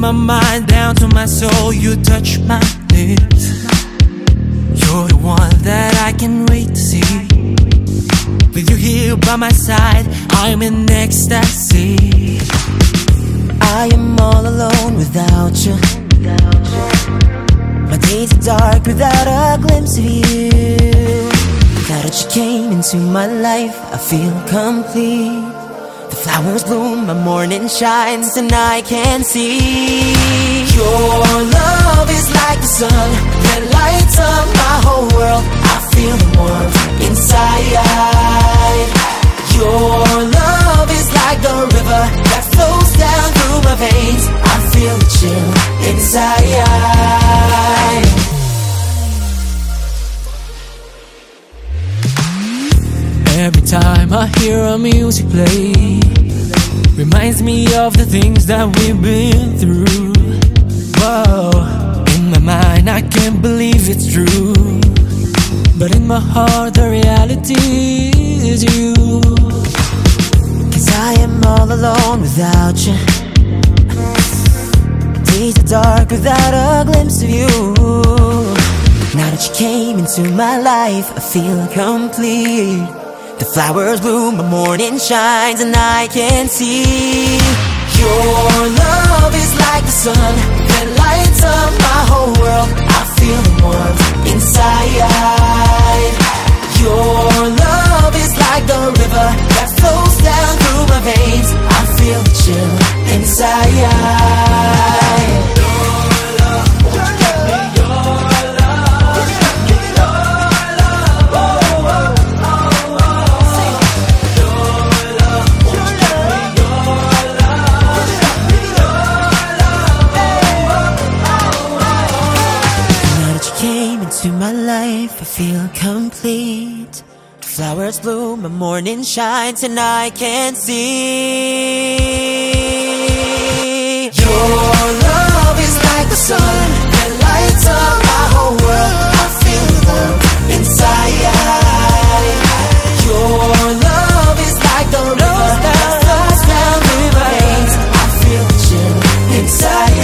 my mind down to my soul, you touch my lips. You're the one that I can't wait to see. With you here by my side, I'm in ecstasy. I am all alone without you. My days are dark without a glimpse of you. Now that you came into my life, I feel complete. The flowers bloom, my morning shines, and I can see. Your love is like the sun that lights up my whole world. I feel the warmth inside. Your love is like the river that flows down through my veins. I feel the chill inside. Every time I hear our music play, reminds me of the things that we've been through. Whoa, in my mind I can't believe it's true, but in my heart the reality is you. Cause I am all alone without you. Days are dark without a glimpse of you. Now that you came into my life, I feel complete. The flowers bloom, my morning shines, and I can see. Your love is like the sun that lights up my whole world. I feel the warmth inside. Your love is like the river that flows down through my veins. I feel the chill inside. To my life, I feel complete. The flowers bloom, my morning shines, and I can see. Your love is like the sun that lights up my whole world. I feel the warmth inside. Your love is like the river that flows down through my veins. I feel the chill inside.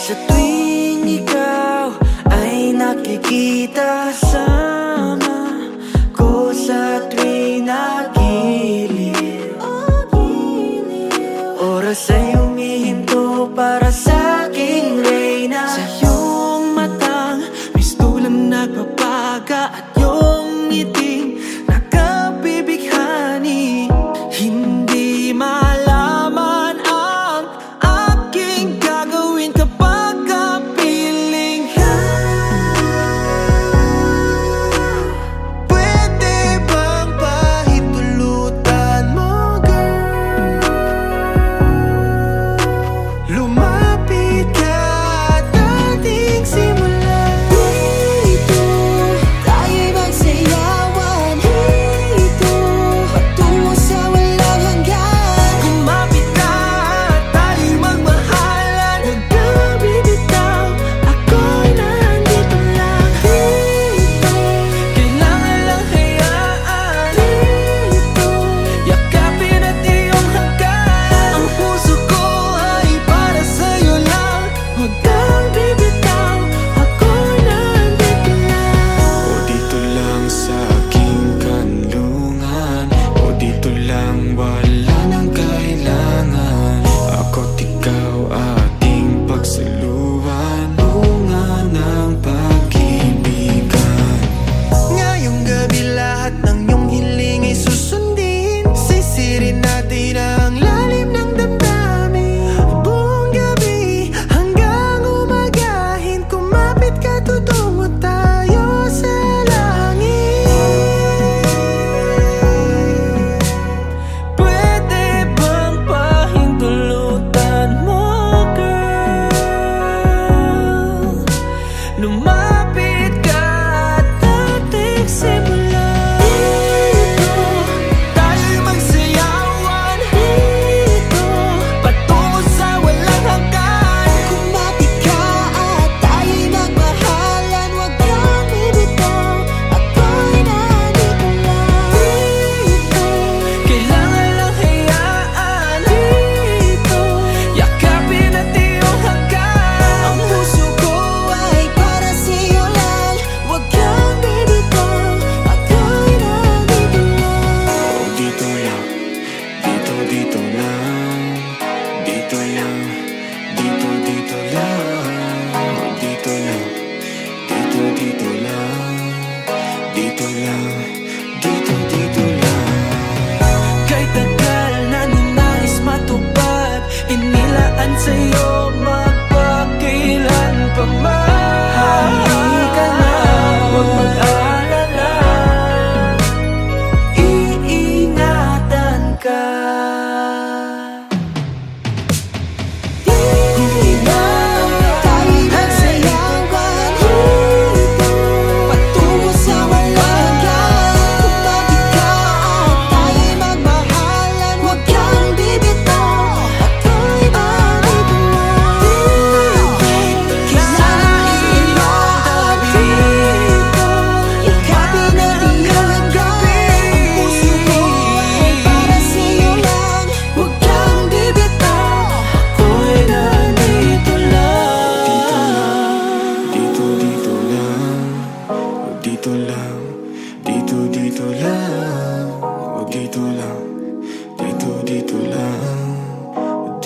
Sa tuwing ikaw ay nakikita kasama ko, sa tuwing nagilid, oras ay humihinto para sa aking reyna. Sa iyong matang mistulang nagpapaga at iyong ngiting nakabibighani. Hindi malaman ang aking gagawin kapag kapiling ka. Pwede bang pahintulutan mo, girl? Lumapit ka at ating simulan. Dito lang, dito lang. Kay tagal na ninais matupad, inilaan sa'yo magpakailan pa man. Halika na, huwag mag-alala, iingatan ka.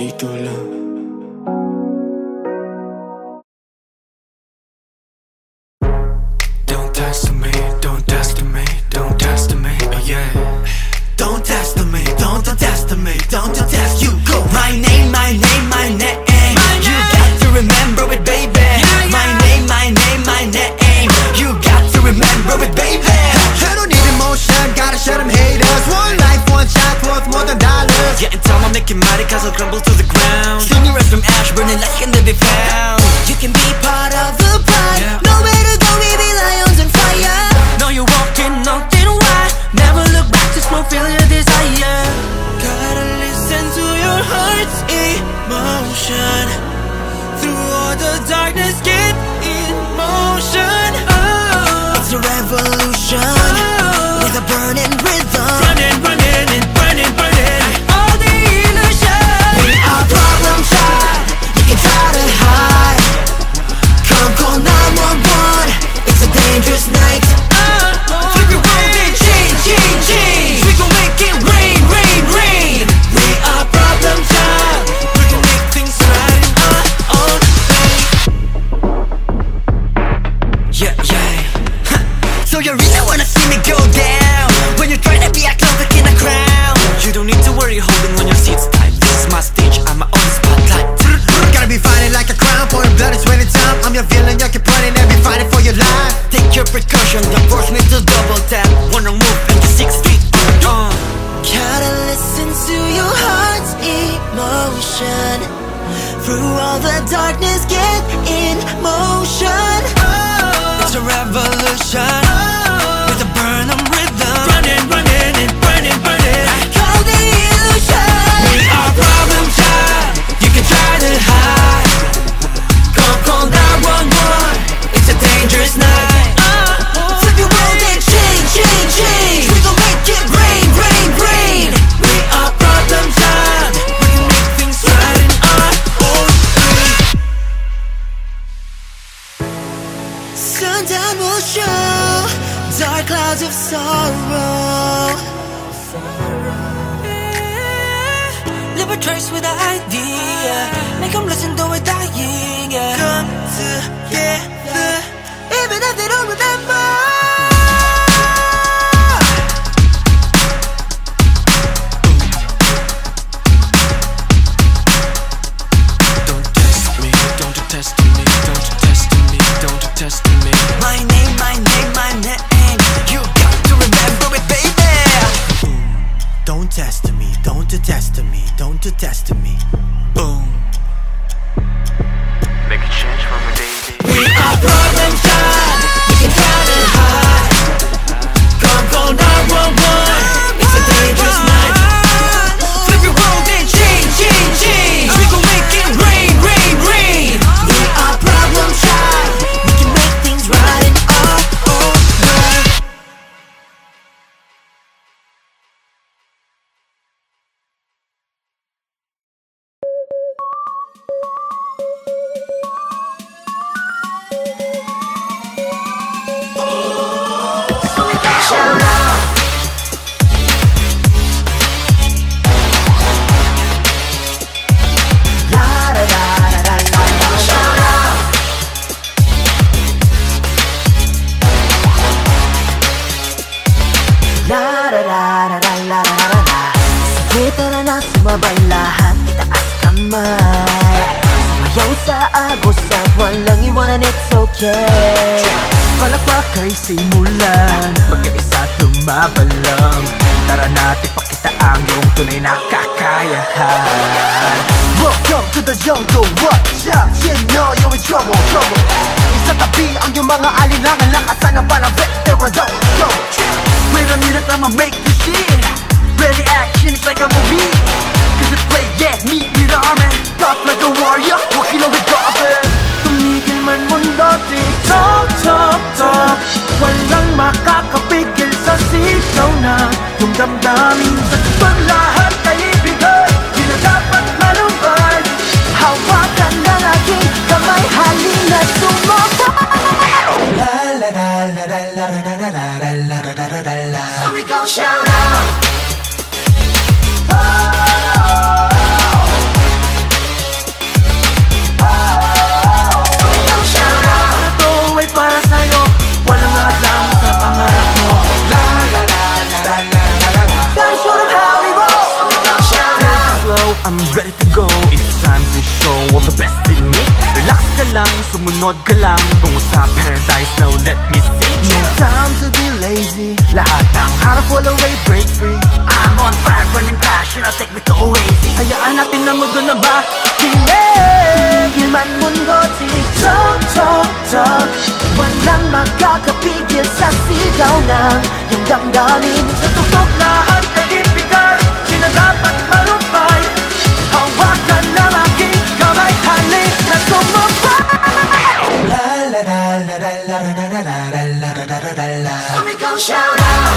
Dito lang. Don't test me, don't test me, don't test me, oh yeah. Don't test me, don't test me, don't test you, go. My name, my name, my name. You got to remember it, baby. My name, my name, my name. You got to remember it, baby. I don't need emotion, gotta shut them haters. One life, one shot, worth more than dollars. Yeah, and time I'm making mighty cause I'll crumble to the ground. Sing your from ash, burning like can never be found. You can be part of the pride, yeah. Nowhere to go, we be lions on fire. No, you're walking, nothing wide. Never look back, just fulfill your desire. Gotta listen to your heart's emotion. Through all the darkness, get in motion. Oh, it's a revolution, oh, with a burning rhythm. Running, running, and burning, burning. All the illusion. We are problem child. You can try to hide. Come call 911. It's a dangerous night. Flip your world and change, change, change. We gon' make it rain, rain, rain. We are problem child. We can make things right in our own way. Yeah, yeah. So you really wanna see me go down? When you're trying to be a clown in a crown. You don't need to worry holding on your seats tight. This is my stage, I'm my own spotlight. Gotta be fighting like a crown, pouring blood and sweat and time. I'm your villain, you keep running and be fighting for your life. Take your precaution, don't force me to double tap. Wanna move into 6 feet. Gotta listen to your heart's emotion. Through all the darkness, get in motion. It's a revolution, with a burning rhythm. Running, running, and burning, burning. I call the illusion. We are problem child. You can try to hide. Come call 911. It's a dangerous night. Flip your world and change, change, change. We gon' make it rain, rain, rain. We are problem child. We can make things right in our own way. Sundown will show dark clouds of sorrow. Leave a trace with an idea. Make them listen to it dying, yeah. Come together, even if they don't remember. Don't test me, don't test me, don't test me, don't test me. My name, my name, my name. You got to remember it, baby. Don't test me, don't test me, don't test me. Boom. Make a change for me, baby. We are problem child. You can try to hide. Come call 911. It's a dangerous night. Flip your world and change, change, change. We gon' make it rain, rain, rain. We are problem child. We can make things right in our own way. and it's okay. Palakpak ay simulan, magkaisa tumabalang. Tara natin pakita ang iyong tunay na kakayahan. Welcome to the jungle, watch out, you know you're in trouble, trouble. Isa tabi ang iyong mga alinlangan, lakasan ng parang veteran, go. Wait a minute, I'ma make this shit. Ready action, it's like a movie. Cause it's play, yeah, meet me the army. Tough like a warrior, walking on the garbage. Tumigil man mundo, tick-tock, tock. Walang makakapigil sa sigaw na yung damdamin. Sa tupang lahat ay ibigay, di na dapat malumbay. Hawakan ng aking kamay, halina sumabay. La la la la la la la la la la la la la. So we gon' shout out. Para sa'yo, walang alam sa pangarap mo. La la la la la la la la. Gotta show them how we roll. So we gon' shout out. Flow, I'm ready to go. It's time to show all the best in me. Relax ka lang, sumunod ka lang. Kung sa paradise, now let me see. No time to be lazy. Lahat ng harap wala way, break free. I'm on fire, burning passion, I'll take me to Oasis. Hayaan natin na mundo na ba? Tumigil man mundo, tick-tock, tock. Walang makakapigil sa sigaw ng yung damdamin. Sa tutok lahat ay ibigay, di na dapat malumbay. Hawakan ng aking kamay, halik na sumabay. La la la la la la la la la la la la. So we gon' shout out.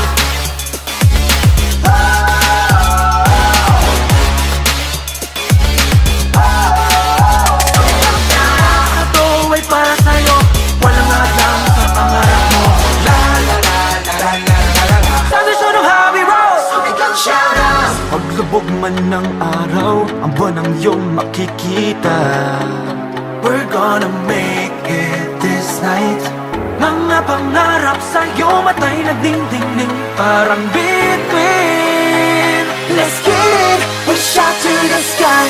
Ito ay para sa'yo, walang alam sa pangarap mo. La la la la la la la la. Time to show them how we roll. So we gon' shout out. Paglubog man ng araw, ang buwan ang iyong makikita. We're gonna make it this night. Mga pangarap sa'yo, matay nagding-ding-ding, parang bituin. Let's get it, we shout to the sky.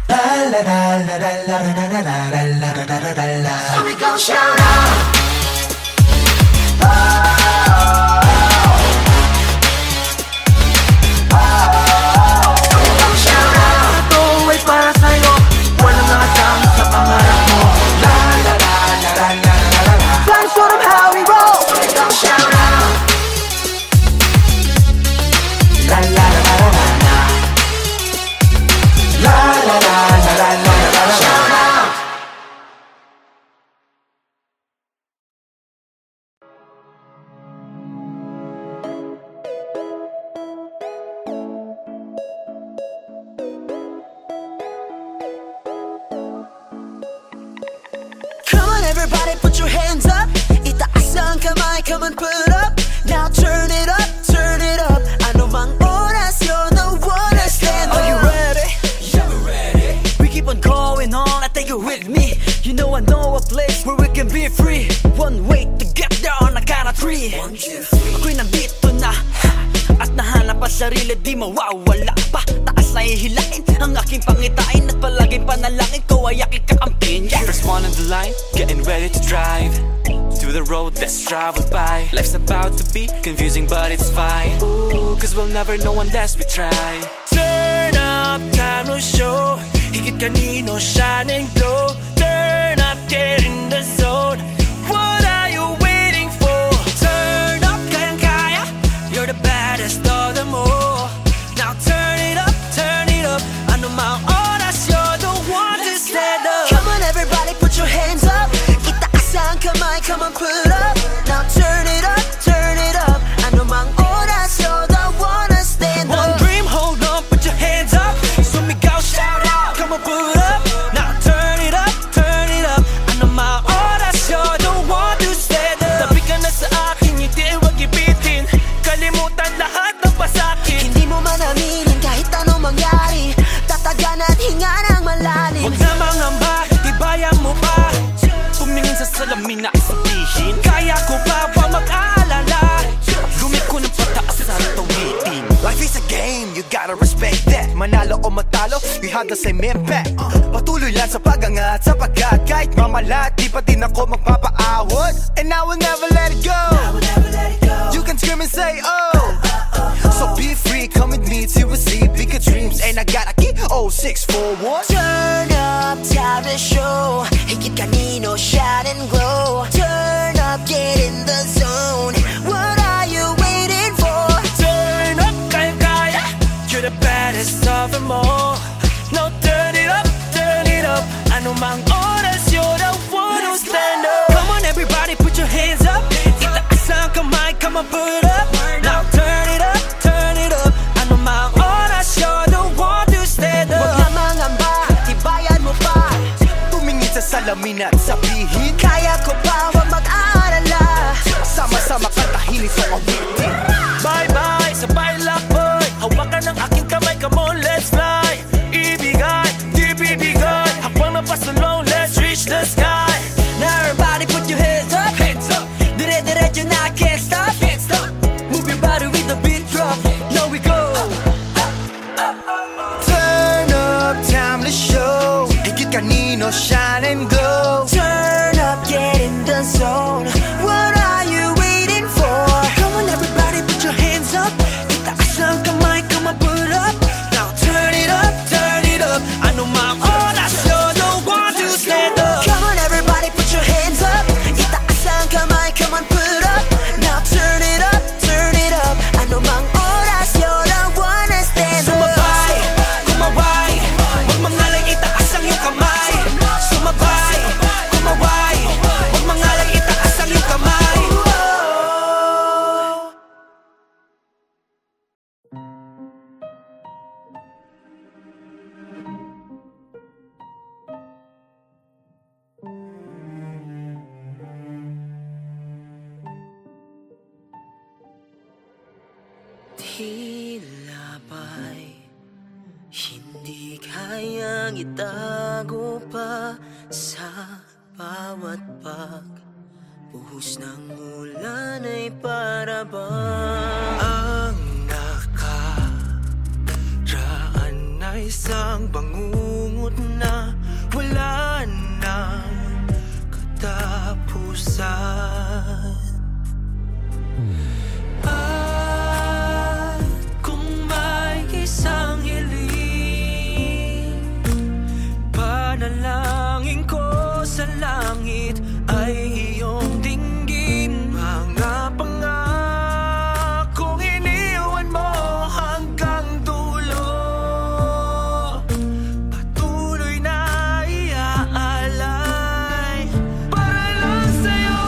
La la la la la la la la la la la la la. So we gon' shout out. Ito ay para sa'yo, walang alam sa pangarap mo. La la la la la la la la. Gotta show them how we roll. So we gon' shout out. La la la la la la. La la la la la la la la. Shout out. Come on everybody, put your hands up. Itaas ang kamay, come on put up. Now turn it up, turn it up. Ano mang oras, you're the one to stand up. Are you ready? Yeah, we're ready. We keep on going on, I take you with me. You know I know a place where we can be free. One way to get there on a count of 3. 1, 2, 3. Ako'y nandito na, at nahanap ang sarili, di mawawala pa. Taas na hihilain ang aking pangitain, at palaging panalangin ko ay aking kakampihin. Yeah. First one on the line, getting ready to drive to the road that's traveled by. Life's about to be confusing, but it's fine. Ooh, cause we'll never know unless we try. Turn up, time to show. Higit kanino, shine and glow. Turn up, get in the zone. What are you waiting for? Turn up, kayang-kaya. You're the baddest of them all. Now turn it up, turn it up. Ano mang oras, you're the one to stand up. Come on everybody, put your hands up. Itaas ang kamay, come on put up. Now turn it up, turn it up. Ano mang oras, you're the one to stand One up. dream, hold on, put your hands up. Sumigaw, shout out, come on, put up. Now turn it up, turn it up. Ano mang oras, you're the one to stand up. Tabi ka na sa akin, hindi wag ibitin. Kalimutan lahat ng pasakit. Hindi mo man aminin kahit anong mangyari. Tatagan at hinga ng malalim. Huwag na mangamba, tibayan mo pa. Tumingin sa salamin na sabihin, kaya ko pa ba mag-aalala? Lumiko ng pataas sa tawitin. Life is a game. game, you gotta respect that. Manalo o matalo, we have the same impact. Patuloy lang sa pag-angat, sapagkat kahit mamalat, di pa din ako magpapaawat. And I will never let it go. You can scream and say oh. So be free, come with me to receive bigger dreams. And I got a key, 0641. Turn up, time to show. Higit kanino, shine and glow. Turn up, get in the zone. What are you waiting for? Turn up, kaya-kaya. You're the baddest of them all. Now turn it up, turn it up. Anumang oras, you're the one who stand up. Come on everybody, put your hands up. Itaas ang kamay, come on put up. Now turn it up, turn it up. Anumang oras, you're the one to stand up. Huwag na mangamba, tibayan mo pa. Tumingin sa salamin at sabihin, Kaya ko pa, huwag mag-aalala. sama-sama katahinig sa awitin. Bye-bye, sabay lakboy. Hawakan ng aking kamay, come on, let's fly. Ibigay, di bibigay. Habang napasulong, let's reach the sky. Now everybody put your hands up. Hands up, Dire-diretso na, can't stop. can't stop. Move your body with the beat drop. Now we go. Turn up, time to show. Higit kanino, shine and glow. Turn up, get in the zone. What are you waiting for? Come on everybody, put your hands up. Itaas ang kamay, come on put up. Now turn it up, turn it up. Anumang oras, you're the one to stand up. Come on everybody, put your hands up. Itaas ang kamay, come on put up. Now turn it up, turn it up. Ano mang oras, you're the one to stand up. Sumabay, kumaway. Huwag mangalay, itaas ang iyong kamay. Sumabay, kumaway. Huwag mangalay, itaas ang iyong kamay. Tila ba'y hindi kayang itago pa sa bawat pagbuhos ng ulan ay para bang Ang nakaraan ay isang bangungot na wala nang katapusan. At kung may isang hiling, panalangin ko sa langit ay iyong dinggin. Mga pangakong iniwan mo hanggang dulo, patuloy na iaalay para lang sa'yo.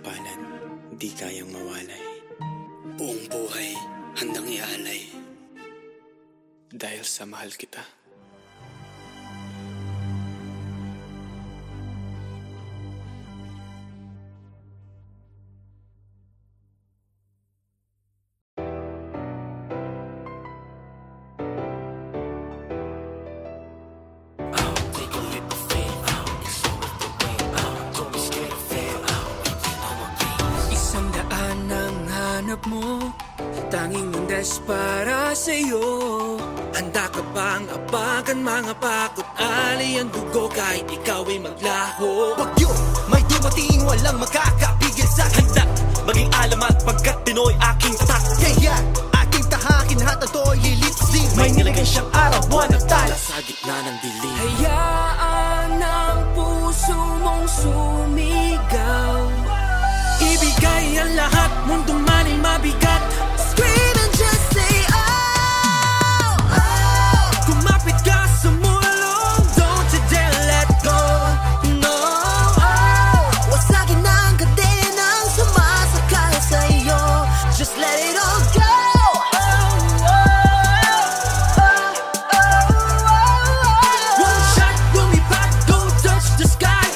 kagagampanan, di kayang mawalay. Buong buhay, handang ialay. Dahil sa mahal kita. Mo, tanging mundes para sa'yo. Handa ka bang apagan mga pakot alay ang dugo kahit ikaw ay maglaho? Bagyo, may dumating walang makakapigil sa'kin. Handa maging alamat pagkat Pinoy aking tatak. Kaya aking tahakin lahat na to'y lilipas din. May nilagay siyang araw, buwan at tala Sa gitna ng dilim. Hayaan ang puso mong sumigaw. Ibigay ang lahat, mundo man ay mabigat. Scream and just say oh, oh. Kumapit ka sa mulong, don't you dare let go. No, Oh, wasagin ang kadenang sumasakay sa'yo. Just let it all go. one shot, lumipad, don't touch the sky.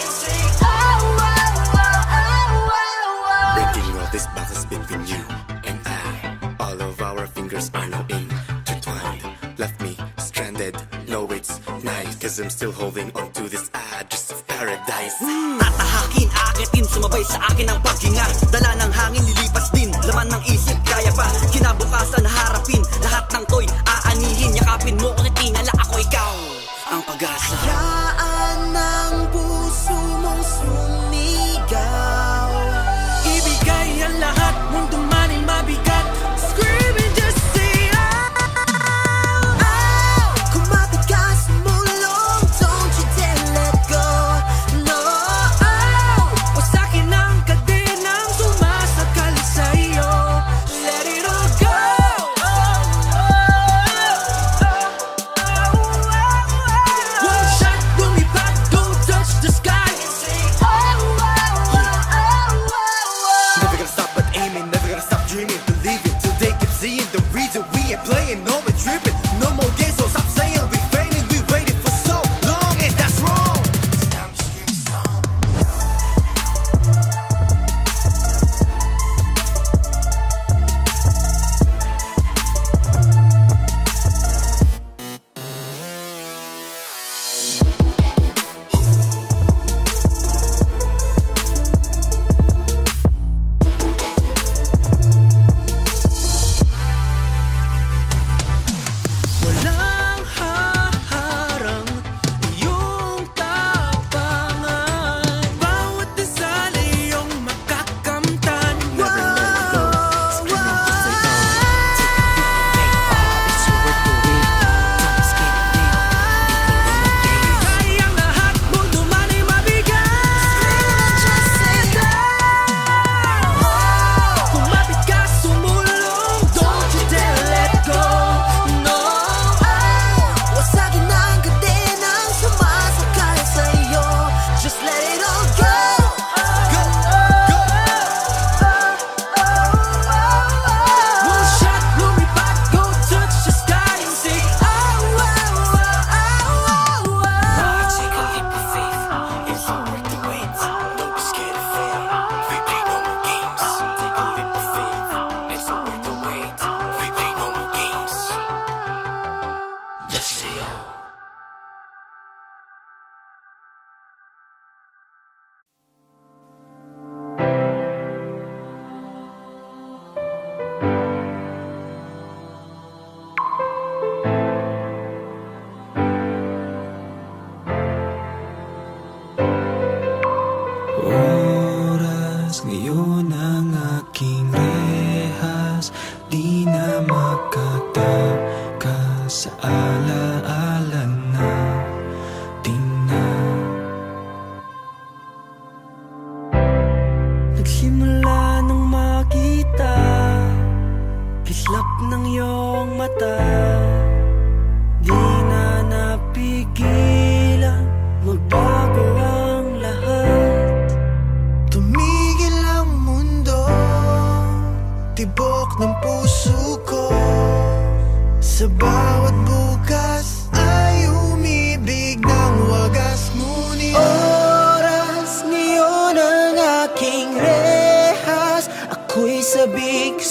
Breaking all these boxes between you and I. All of our fingers are now intertwined. Left me stranded, no it's nice. Cause I'm still holding on to this address of paradise. Tatahakin, akitin, sumabay sa akin ang paghinga. Dala ng hangin, lilipas din. Laman ng isip, kaya pa kinabukasan, harapin. Lahat ng to'y aanihin. Yakapin mo, kung tingala ako ikaw ang pag-asa. Hayaan ng puso mong sumigaw. Ibigay ang lahat, mundo man ay mabigat. Scream and just say Oh, kumapit ka sa mulong, don't you dare let go. No, wasakin ang kadenang sumasakal sa'yo. Let it all go. One shot,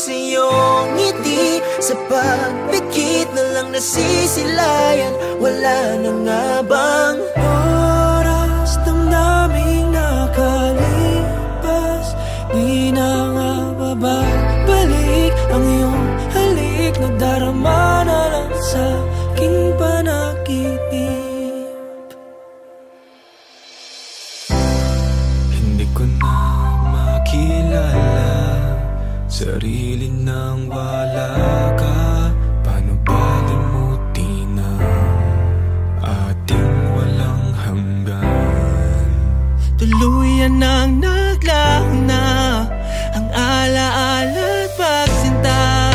sa iyong ngiti. Sa pagpikit na lang nasisilayan, wala na nga bang oras damdaming nakalipas, di na nga babalik ang iyong halik. Nadarama na lang sa aking panaginip. Hindi ko na makilala sarili nang wala ka. Paano palimutin ang ating walang hanggan? Tuluyan nang naglaho na ang alaala at pagsinta.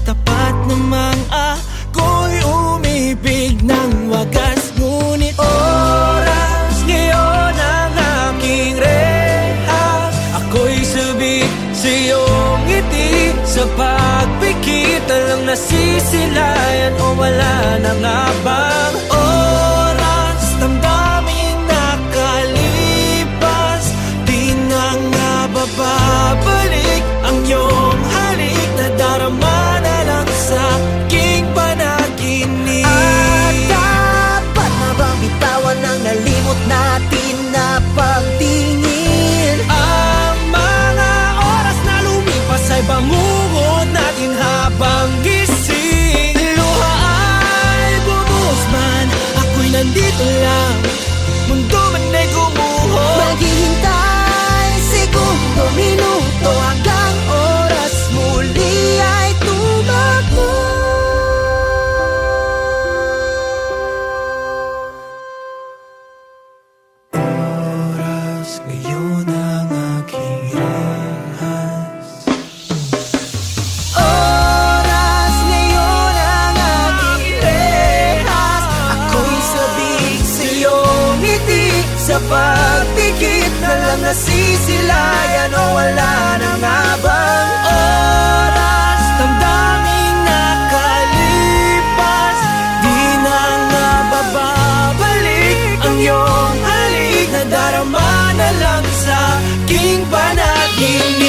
Tapat namang ako'y umibig ng wagas, ngunit oras ngayon ang aking rehas. Ako'y sabik sa iyong ngiti, sa pagpikit na lang nasisilayan, o wala na nga bang oras damdaming nakalipas, di na nga babalik ang iyong halik. Nadarama na lang sa aking panaginip. At dapat na bang bitawan ang nalimot natin na pagtingin? Ang mga oras na lumipas ay bangungot natin habang gising. Luha ay bumuhos man, ako'y nandito lang, mundo man ay gumuho. Maghihintay segundo, minuto, hanggang oras muli ay tumakbo. Oras ngayon ang aking rehas. Oras ngayon ang aking rehas. Ako'y sabik sa iyong ngiti, sa pagpikit na lang nasisilayan, o wala na nga bang Oras damdaming nakalipas, di na nga babalik ang iyong halik. Nadarama na lang sa aking panaginip.